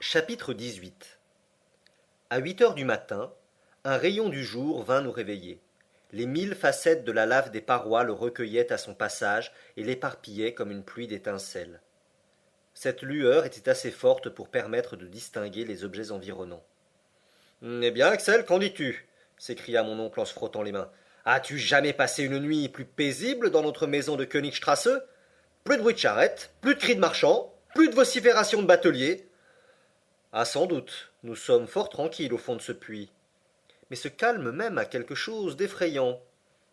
Chapitre 18. À 8 heures du matin, un rayon du jour vint nous réveiller. Les 1000 facettes de la lave des parois le recueillaient à son passage et l'éparpillaient comme une pluie d'étincelles. Cette lueur était assez forte pour permettre de distinguer les objets environnants. Eh bien, Axel, qu'en dis-tu s'écria mon oncle en se frottant les mains. As-tu jamais passé une nuit plus paisible dans notre maison de Königstrasse? Plus de bruit de charrette, plus de cris de marchands, plus de vociférations de bateliers. Ah, sans doute, nous sommes fort tranquilles au fond de ce puits. Mais ce calme même a quelque chose d'effrayant.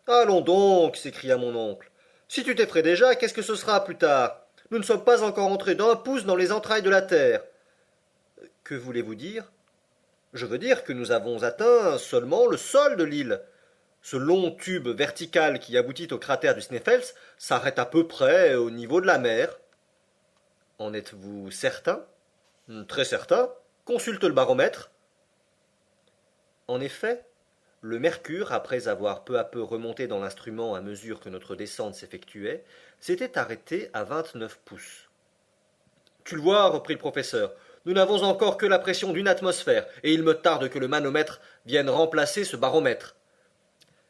Allons donc, s'écria mon oncle. Si tu t'effraies déjà, qu'est-ce que ce sera plus tard? Nous ne sommes pas encore entrés d'un pouce dans les entrailles de la terre. Que voulez-vous dire? Je veux dire que nous avons atteint seulement le sol de l'île. Ce long tube vertical qui aboutit au cratère du Sneffels s'arrête à peu près au niveau de la mer. En êtes-vous certain? Très certain. Consulte le baromètre. En effet, le mercure, après avoir peu à peu remonté dans l'instrument à mesure que notre descente s'effectuait, s'était arrêté à 29 pouces. Tu le vois, reprit le professeur, nous n'avons encore que la pression d'une atmosphère, et il me tarde que le manomètre vienne remplacer ce baromètre.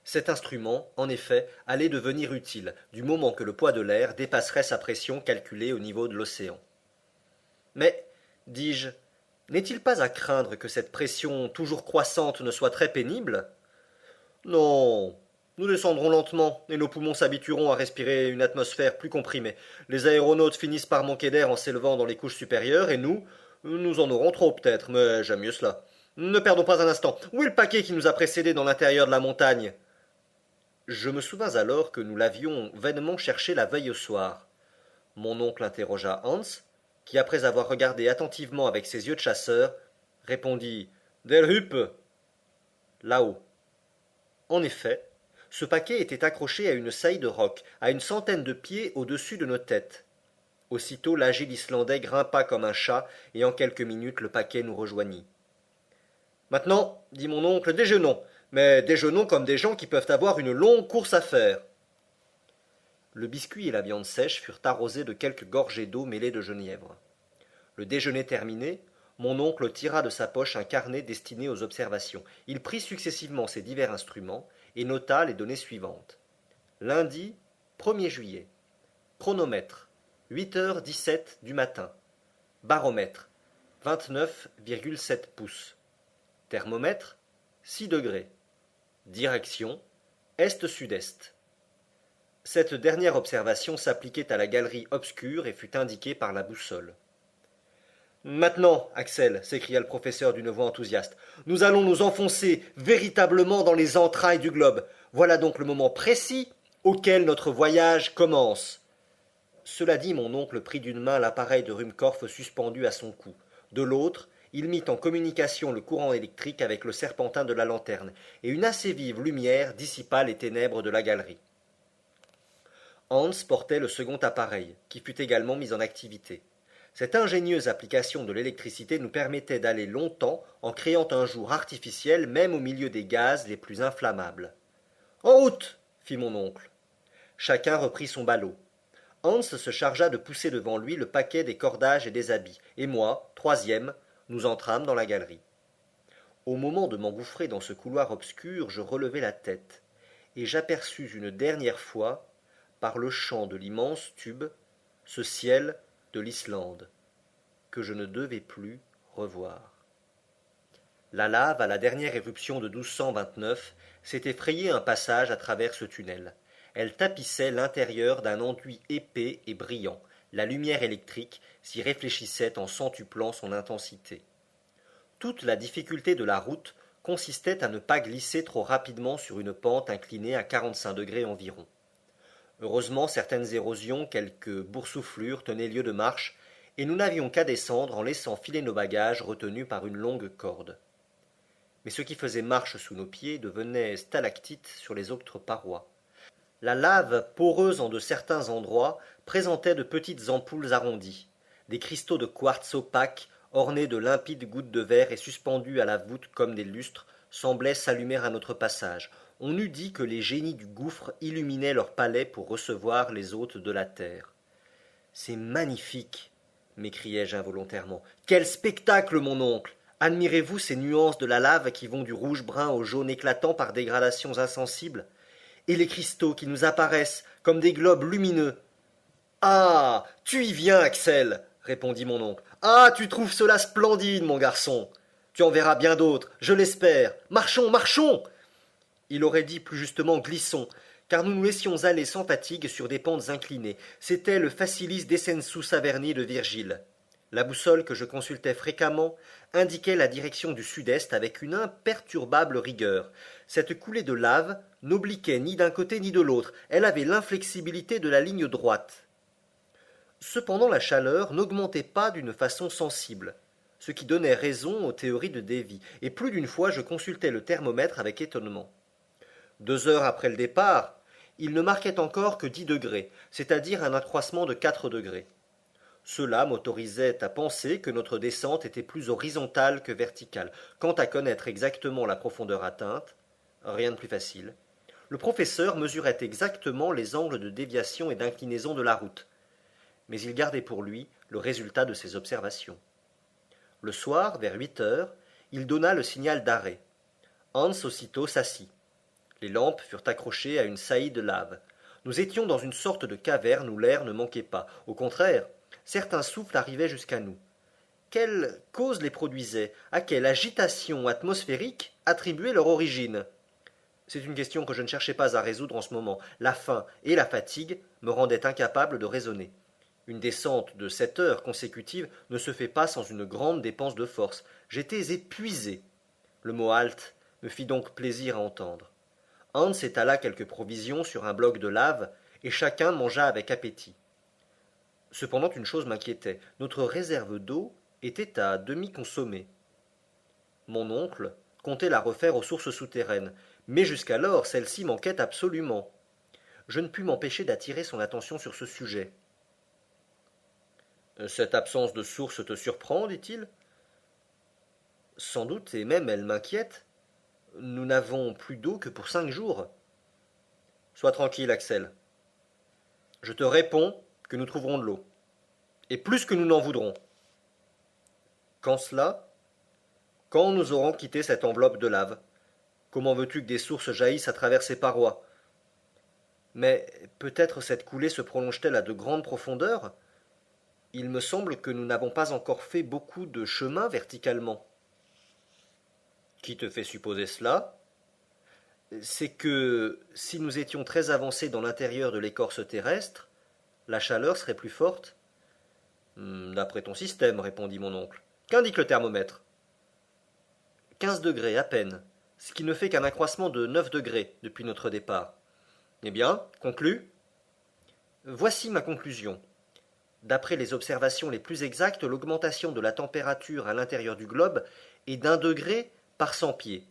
Cet instrument, en effet, allait devenir utile, du moment que le poids de l'air dépasserait sa pression calculée au niveau de l'océan. Mais, dis-je, n'est-il pas à craindre que cette pression toujours croissante ne soit très pénible? Non, nous descendrons lentement, et nos poumons s'habitueront à respirer une atmosphère plus comprimée. Les aéronautes finissent par manquer d'air en s'élevant dans les couches supérieures, et nous en aurons trop peut-être, mais j'aime mieux cela. Ne perdons pas un instant. Où est le paquet qui nous a précédés dans l'intérieur de la montagne? Je me souvins alors que nous l'avions vainement cherché la veille au soir. Mon oncle interrogea Hans, qui, après avoir regardé attentivement avec ses yeux de chasseur, répondit Der Hüppe, là-haut. En effet, ce paquet était accroché à une saillie de roc, à une centaine de pieds au-dessus de nos têtes. Aussitôt l'agile Islandais grimpa comme un chat, et en quelques minutes le paquet nous rejoignit. Maintenant, dit mon oncle, déjeunons, mais déjeunons comme des gens qui peuvent avoir une longue course à faire. Le biscuit et la viande sèche furent arrosés de quelques gorgées d'eau mêlées de genièvre. Le déjeuner terminé, mon oncle tira de sa poche un carnet destiné aux observations. Il prit successivement ces divers instruments et nota les données suivantes. Lundi 1er juillet. Chronomètre 8h17 du matin. Baromètre 29,7 pouces. Thermomètre 6 degrés. Direction est-sud-est. Cette dernière observation s'appliquait à la galerie obscure et fut indiquée par la boussole. Maintenant, Axel, s'écria le professeur d'une voix enthousiaste, nous allons nous enfoncer véritablement dans les entrailles du globe. Voilà donc le moment précis auquel notre voyage commence. Cela dit, mon oncle prit d'une main l'appareil de Ruhmkorff suspendu à son cou. De l'autre, il mit en communication le courant électrique avec le serpentin de la lanterne, et une assez vive lumière dissipa les ténèbres de la galerie. Hans portait le second appareil, qui fut également mis en activité. Cette ingénieuse application de l'électricité nous permettait d'aller longtemps en créant un jour artificiel même au milieu des gaz les plus inflammables. En route, fit mon oncle. Chacun reprit son ballot. Hans se chargea de pousser devant lui le paquet des cordages et des habits, et moi, troisième, nous entrâmes dans la galerie. Au moment de m'engouffrer dans ce couloir obscur, je relevai la tête, et j'aperçus une dernière fois, par le champ de l'immense tube, ce ciel de l'Islande, que je ne devais plus revoir. La lave, à la dernière éruption de 1229, s'était frayé un passage à travers ce tunnel. Elle tapissait l'intérieur d'un enduit épais et brillant. La lumière électrique s'y réfléchissait en centuplant son intensité. Toute la difficulté de la route consistait à ne pas glisser trop rapidement sur une pente inclinée à 45 degrés environ. Heureusement, certaines érosions, quelques boursouflures tenaient lieu de marche, et nous n'avions qu'à descendre en laissant filer nos bagages retenus par une longue corde. Mais ce qui faisait marche sous nos pieds devenait stalactite sur les autres parois. La lave, poreuse en de certains endroits, présentait de petites ampoules arrondies. Des cristaux de quartz opaques, ornés de limpides gouttes de verre et suspendus à la voûte comme des lustres, semblaient s'allumer à notre passage. On eût dit que les génies du gouffre illuminaient leur palais pour recevoir les hôtes de la terre. C'est magnifique, m'écriai-je involontairement. Quel spectacle, mon oncle! Admirez-vous ces nuances de la lave qui vont du rouge-brun au jaune éclatant par dégradations insensibles? Et les cristaux qui nous apparaissent comme des globes lumineux? Ah! Tu y viens, Axel! Répondit mon oncle. Ah! Tu trouves cela splendide, mon garçon! Tu en verras bien d'autres, je l'espère. Marchons, marchons! Il aurait dit plus justement glissons, car nous nous laissions aller sans fatigue sur des pentes inclinées. C'était le Facilis Descensus Averni de Virgile. La boussole que je consultais fréquemment indiquait la direction du sud-est avec une imperturbable rigueur. Cette coulée de lave n'obliquait ni d'un côté ni de l'autre, elle avait l'inflexibilité de la ligne droite. Cependant la chaleur n'augmentait pas d'une façon sensible, ce qui donnait raison aux théories de Davy, et plus d'une fois je consultais le thermomètre avec étonnement. 2 heures après le départ, il ne marquait encore que 10 degrés, c'est-à-dire un accroissement de 4 degrés. Cela m'autorisait à penser que notre descente était plus horizontale que verticale. Quant à connaître exactement la profondeur atteinte, rien de plus facile. Le professeur mesurait exactement les angles de déviation et d'inclinaison de la route, mais il gardait pour lui le résultat de ses observations. Le soir, vers 8 heures, il donna le signal d'arrêt. Hans aussitôt s'assit. Les lampes furent accrochées à une saillie de lave. Nous étions dans une sorte de caverne où l'air ne manquait pas. Au contraire, certains souffles arrivaient jusqu'à nous. Quelle cause les produisait? À quelle agitation atmosphérique attribuer leur origine? C'est une question que je ne cherchais pas à résoudre en ce moment. La faim et la fatigue me rendaient incapable de raisonner. Une descente de 7 heures consécutives ne se fait pas sans une grande dépense de force. J'étais épuisé. Le mot halte me fit donc plaisir à entendre. Hans étala quelques provisions sur un bloc de lave, et chacun mangea avec appétit. Cependant une chose m'inquiétait, notre réserve d'eau était à demi consommée. Mon oncle comptait la refaire aux sources souterraines, mais jusqu'alors celle-ci manquait absolument. Je ne pus m'empêcher d'attirer son attention sur ce sujet. Cette absence de source te surprend, dit-il. Sans doute, et même elle m'inquiète. Nous n'avons plus d'eau que pour 5 jours. Sois tranquille, Axel. Je te réponds que nous trouverons de l'eau. Et plus que nous n'en voudrons. Quand cela? Quand nous aurons quitté cette enveloppe de lave. Comment veux-tu que des sources jaillissent à travers ces parois? Mais peut-être cette coulée se prolonge-t-elle à de grandes profondeurs? Il me semble que nous n'avons pas encore fait beaucoup de chemin verticalement. Qui te fait supposer cela? C'est que si nous étions très avancés dans l'intérieur de l'écorce terrestre, la chaleur serait plus forte. D'après ton système, répondit mon oncle. Qu'indique le thermomètre? 15 degrés à peine, ce qui ne fait qu'un accroissement de 9 degrés depuis notre départ. Eh bien, conclus? Voici ma conclusion. D'après les observations les plus exactes, l'augmentation de la température à l'intérieur du globe est d'1 degré par 100 pieds.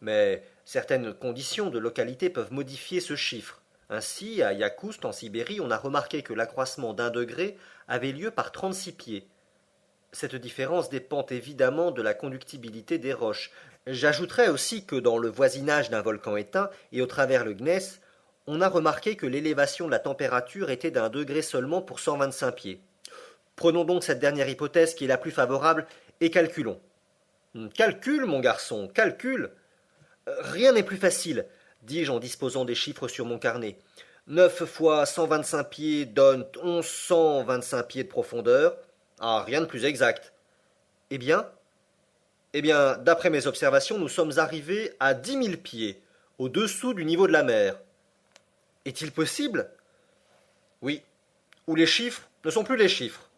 Mais certaines conditions de localité peuvent modifier ce chiffre. Ainsi, à Yakoust, en Sibérie, on a remarqué que l'accroissement d'1 degré avait lieu par 36 pieds. Cette différence dépend évidemment de la conductibilité des roches. J'ajouterais aussi que dans le voisinage d'un volcan éteint et au travers le gneiss, on a remarqué que l'élévation de la température était d'1 degré seulement pour 125 pieds. Prenons donc cette dernière hypothèse qui est la plus favorable et calculons. Calcule, mon garçon, calcule. Rien n'est plus facile, dis-je en disposant des chiffres sur mon carnet. 9 fois 125 pieds donne 1125 pieds de profondeur. Ah, rien de plus exact. Eh bien, d'après mes observations, nous sommes arrivés à 10 000 pieds, au-dessous du niveau de la mer. Est-il possible? Oui, ou les chiffres ne sont plus les chiffres.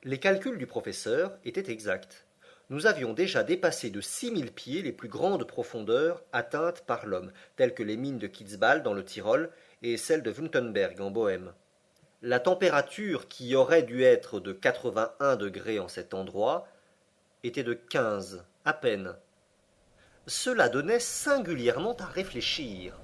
Les calculs du professeur étaient exacts. Nous avions déjà dépassé de 6000 pieds les plus grandes profondeurs atteintes par l'homme, telles que les mines de Kitzbühel dans le Tyrol et celles de Wüttenberg en Bohême. La température, qui aurait dû être de 81 degrés en cet endroit, était de 15, à peine. Cela donnait singulièrement à réfléchir.